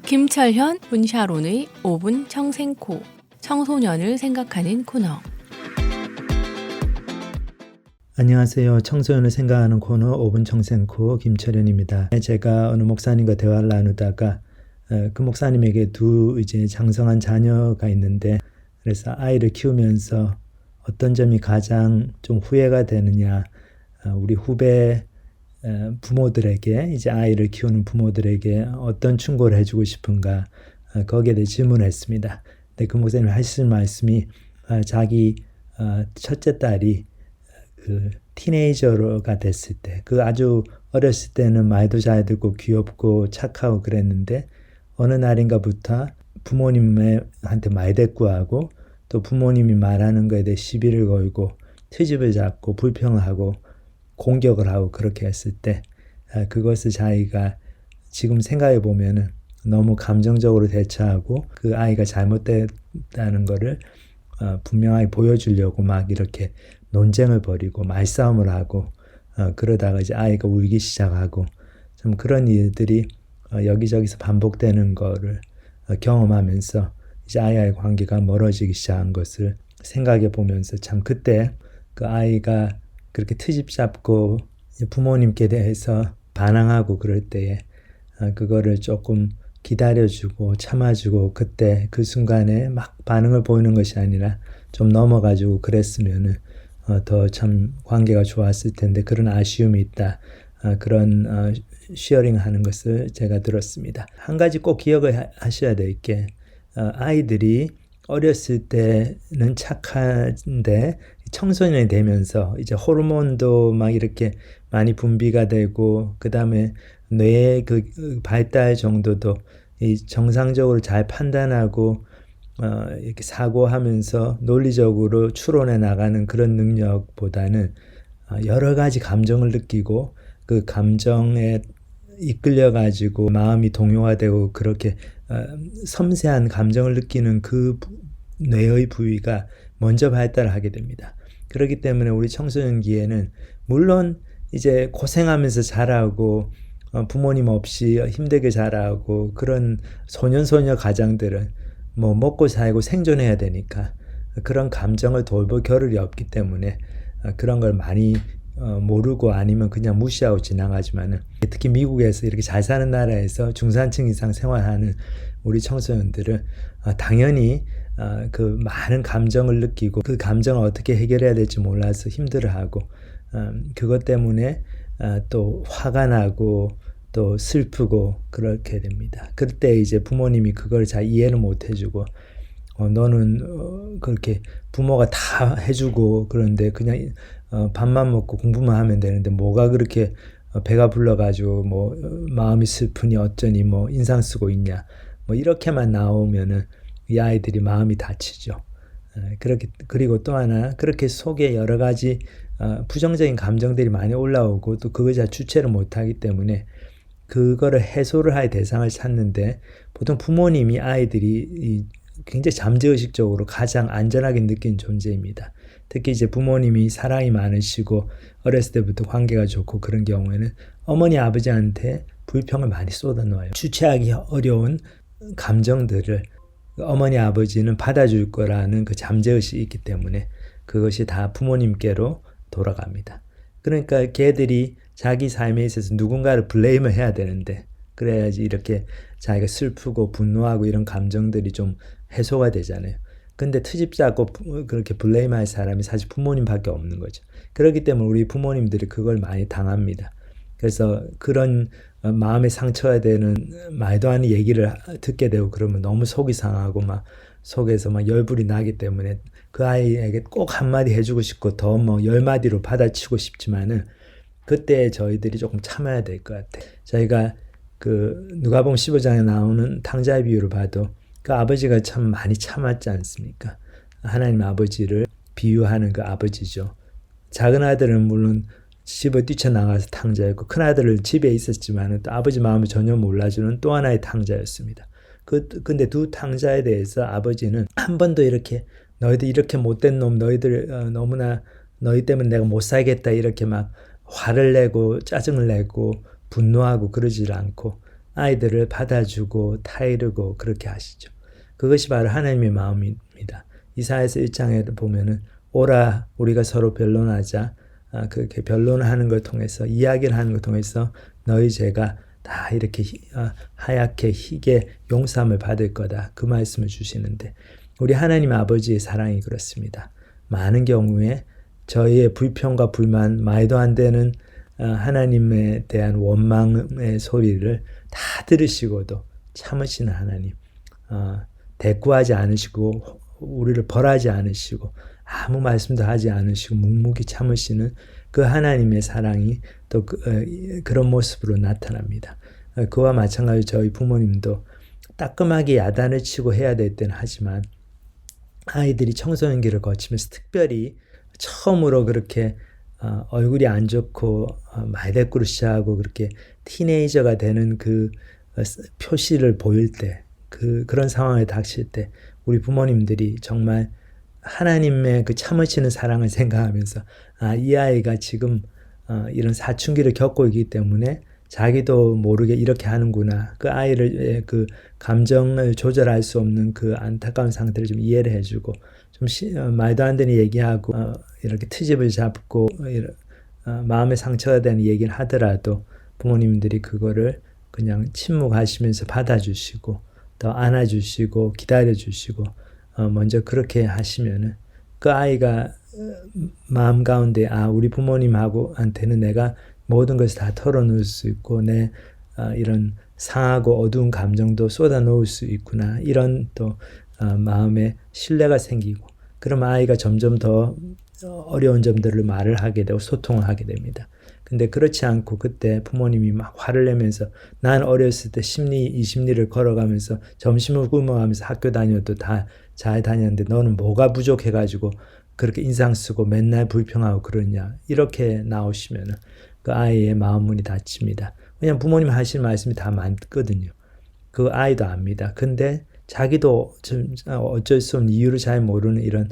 김철현, 문샤론의 5분 청생코, 청소년을 생각하는 코너. 안녕하세요. 청소년을 생각하는 코너 5분 청생코 김철현입니다. 제가 어느 목사님과 대화를 나누다가 그 목사님에게 두 이제 장성한 자녀가 있는데, 그래서 아이를 키우면서 어떤 점이 가장 좀 후회가 되느냐, 우리 후배 부모들에게, 이제 아이를 키우는 부모들에게 어떤 충고를 해주고 싶은가, 거기에 대해 질문했습니다. 근데 그 목사님이 하신 말씀이 자기 첫째 딸이 그 티네이저가 됐을 때, 그 아주 어렸을 때는 말도 잘 듣고 귀엽고 착하고 그랬는데, 어느 날인가부터 부모님한테 말대꾸하고 또 부모님이 말하는 거에 대해 시비를 걸고 트집을 잡고 불평하고 공격을 하고 그렇게 했을 때, 그것을 자기가 지금 생각해 보면은 너무 감정적으로 대처하고 그 아이가 잘못됐다는 거를 분명하게 보여주려고 막 이렇게 논쟁을 벌이고 말싸움을 하고, 그러다가 이제 아이가 울기 시작하고, 좀 그런 일들이 여기저기서 반복되는 거를 경험하면서 이제 아이와의 관계가 멀어지기 시작한 것을 생각해 보면서, 참 그때 그 아이가 그렇게 트집 잡고 부모님께 대해서 반항하고 그럴 때에 그거를 조금 기다려주고 참아주고, 그때 그 순간에 막 반응을 보이는 것이 아니라 좀 넘어가지고 그랬으면은 더 참 관계가 좋았을 텐데, 그런 아쉬움이 있다. 그런 쉬어링 하는 것을 제가 들었습니다. 한 가지 꼭 기억을 하셔야 될 게, 아이들이 어렸을 때는 착한데 청소년이 되면서 이제 호르몬도 막 이렇게 많이 분비가 되고, 그 다음에 뇌의 그 발달 정도도 이 정상적으로 잘 판단하고 이렇게 사고하면서 논리적으로 추론해 나가는 그런 능력보다는 여러 가지 감정을 느끼고 그 감정에 이끌려 가지고 마음이 동요화되고, 그렇게 섬세한 감정을 느끼는 그 뇌의 부위가 먼저 발달하게 됩니다. 그렇기 때문에 우리 청소년기에는 물론 이제 고생하면서 자라고 부모님 없이 힘들게 자라고, 그런 소년소녀 가장들은 뭐 먹고 살고 생존해야 되니까 그런 감정을 돌볼 겨를이 없기 때문에 그런 걸 많이 모르고 아니면 그냥 무시하고 지나가지만은, 특히 미국에서 이렇게 잘 사는 나라에서 중산층 이상 생활하는 우리 청소년들은 당연히 그 많은 감정을 느끼고 그 감정을 어떻게 해결해야 될지 몰라서 힘들어하고, 그것 때문에 또 화가 나고 또 슬프고 그렇게 됩니다. 그때 이제 부모님이 그걸 잘 이해를 못 해주고, 너는 그렇게 부모가 다 해주고 그런데 그냥 밥만 먹고 공부만 하면 되는데 뭐가 그렇게 배가 불러가지고 뭐 마음이 슬프니 어쩌니 뭐 인상 쓰고 있냐, 뭐 이렇게만 나오면은 이 아이들이 마음이 다치죠. 그리고 또 하나, 그렇게 속에 여러 가지 부정적인 감정들이 많이 올라오고 또 그걸 잘 주체를 못하기 때문에 그거를 해소를 할 대상을 찾는데, 보통 부모님이 아이들이 굉장히 잠재의식적으로 가장 안전하게 느낀 존재입니다. 특히 이제 부모님이 사랑이 많으시고 어렸을 때부터 관계가 좋고 그런 경우에는 어머니 아버지한테 불평을 많이 쏟아놓아요. 주체하기 어려운 감정들을 어머니 아버지는 받아줄 거라는 그 잠재의식이 있기 때문에 그것이 다 부모님께로 돌아갑니다. 그러니까 걔들이 자기 삶에 있어서 누군가를 블레임을 해야 되는데, 그래야지 이렇게 자기가 슬프고 분노하고 이런 감정들이 좀 해소가 되잖아요. 근데 트집 잡고 그렇게 블레임할 사람이 사실 부모님밖에 없는 거죠. 그렇기 때문에 우리 부모님들이 그걸 많이 당합니다. 그래서 그런 마음의 상처가 되는 말도 안 되는 얘기를 듣게 되고 그러면 너무 속이 상하고 막 속에서 막 열불이 나기 때문에 그 아이에게 꼭 한마디 해주고 싶고 더 뭐 10마디로 받아치고 싶지만은, 그때 저희들이 조금 참아야 될 것 같아요. 저희가 그 누가복음 15장에 나오는 탕자의 비유를 봐도 그 아버지가 참 많이 참았지 않습니까? 하나님 아버지를 비유하는 그 아버지죠. 작은 아들은 물론 집을 뛰쳐나가서 탕자였고, 큰 아들은 집에 있었지만 또 아버지 마음을 전혀 몰라주는 또 하나의 탕자였습니다. 근데 두 탕자에 대해서 아버지는 한 번도 이렇게 너희들 이렇게 못된 놈, 너희들 너무나 너희 때문에 내가 못 살겠다 이렇게 막 화를 내고 짜증을 내고 분노하고 그러질 않고, 아이들을 받아주고 타이르고 그렇게 하시죠. 그것이 바로 하나님의 마음입니다. 이사야서 1장에 보면은 오라 우리가 서로 변론하자. 그렇게 변론하는 걸 통해서 이야기를 하는 걸 통해서 너희 죄가 다 이렇게 하얗게 희게 용서함을 받을 거다. 그 말씀을 주시는데 우리 하나님 아버지의 사랑이 그렇습니다. 많은 경우에 저희의 불평과 불만, 말도 안 되는 하나님에 대한 원망의 소리를 다 들으시고도 참으시는 하나님, 대꾸하지 않으시고 우리를 벌하지 않으시고 아무 말씀도 하지 않으시고 묵묵히 참으시는 그 하나님의 사랑이 또 그런 모습으로 나타납니다. 그와 마찬가지로 저희 부모님도 따끔하게 야단을 치고 해야 될 때는 하지만 아이들이 청소년기를 거치면서 특별히 처음으로 그렇게 얼굴이 안 좋고 말대꾸를 시작하고 그렇게 티네이저가 되는 그 표시를 보일 때 그런 상황에 닥칠 때 우리 부모님들이 정말 하나님의 그 참으시는 사랑을 생각하면서 이 아이가 지금 이런 사춘기를 겪고 있기 때문에 자기도 모르게 이렇게 하는구나. 그 아이를 그 감정을 조절할 수 없는 그 안타까운 상태를 좀 이해를 해주고 좀 말도 안 되는 얘기하고 이렇게 트집을 잡고 마음에 상처가 되는 얘기를 하더라도 부모님들이 그거를 그냥 침묵하시면서 받아주시고 또 안아주시고 기다려주시고 먼저 그렇게 하시면은 그 아이가 마음 가운데 우리 부모님하고한테는 내가 모든 것을 다 털어놓을 수 있고 내 이런 상하고 어두운 감정도 쏟아놓을 수 있구나 이런 또 마음에 신뢰가 생기고 그러면 아이가 점점 더 어려운 점들을 말을 하게 되고 소통을 하게 됩니다. 근데 그렇지 않고 그때 부모님이 막 화를 내면서 난 어렸을 때 심리 이 심리를 걸어가면서 점심을 굶어가면서 학교 다녀도 다 잘 다녔는데 너는 뭐가 부족해가지고 그렇게 인상 쓰고 맨날 불평하고 그러냐 이렇게 나오시면은 그 아이의 마음 문이 닫힙니다. 왜냐하면 부모님 하실 말씀이 다 맞거든요. 그 아이도 압니다. 근데 자기도 좀 어쩔 수 없는 이유를 잘 모르는 이런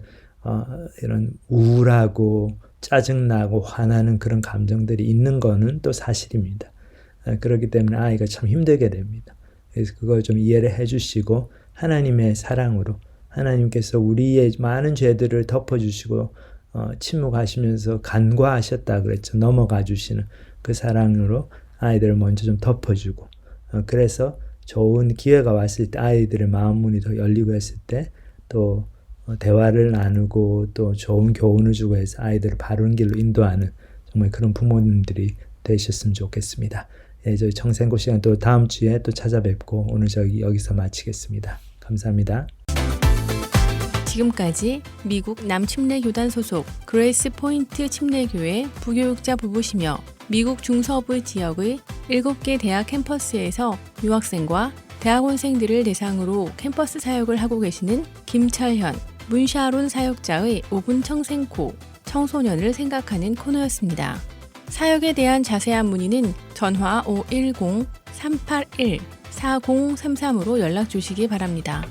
우울하고 짜증나고 화나는 그런 감정들이 있는 거는 또 사실입니다. 그렇기 때문에 아이가 참 힘들게 됩니다. 그래서 그걸 좀 이해를 해주시고 하나님의 사랑으로 하나님께서 우리의 많은 죄들을 덮어주시고 침묵하시면서 간과하셨다 그랬죠. 넘어가 주시는 그 사랑으로 아이들을 먼저 좀 덮어주고 그래서 좋은 기회가 왔을 때 아이들의 마음 문이 더 열리고 했을 때 또 대화를 나누고 또 좋은 교훈을 주고 해서 아이들을 바른 길로 인도하는 정말 그런 부모님들이 되셨으면 좋겠습니다. 저희 청생고 시간 또 다음 주에 또 찾아뵙고 오늘 여기서 마치겠습니다. 감사합니다. 지금까지 미국 남침례교단 소속 그레이스 포인트 침례교회 부교육자 부부시며 미국 중서부 지역의 7개 대학 캠퍼스에서 유학생과 대학원생들을 대상으로 캠퍼스 사역을 하고 계시는 김철현, 문샤론 사역자의 5분 청생코, 청소년을 생각하는 코너였습니다. 사역에 대한 자세한 문의는 전화 510-381-4033으로 연락 주시기 바랍니다.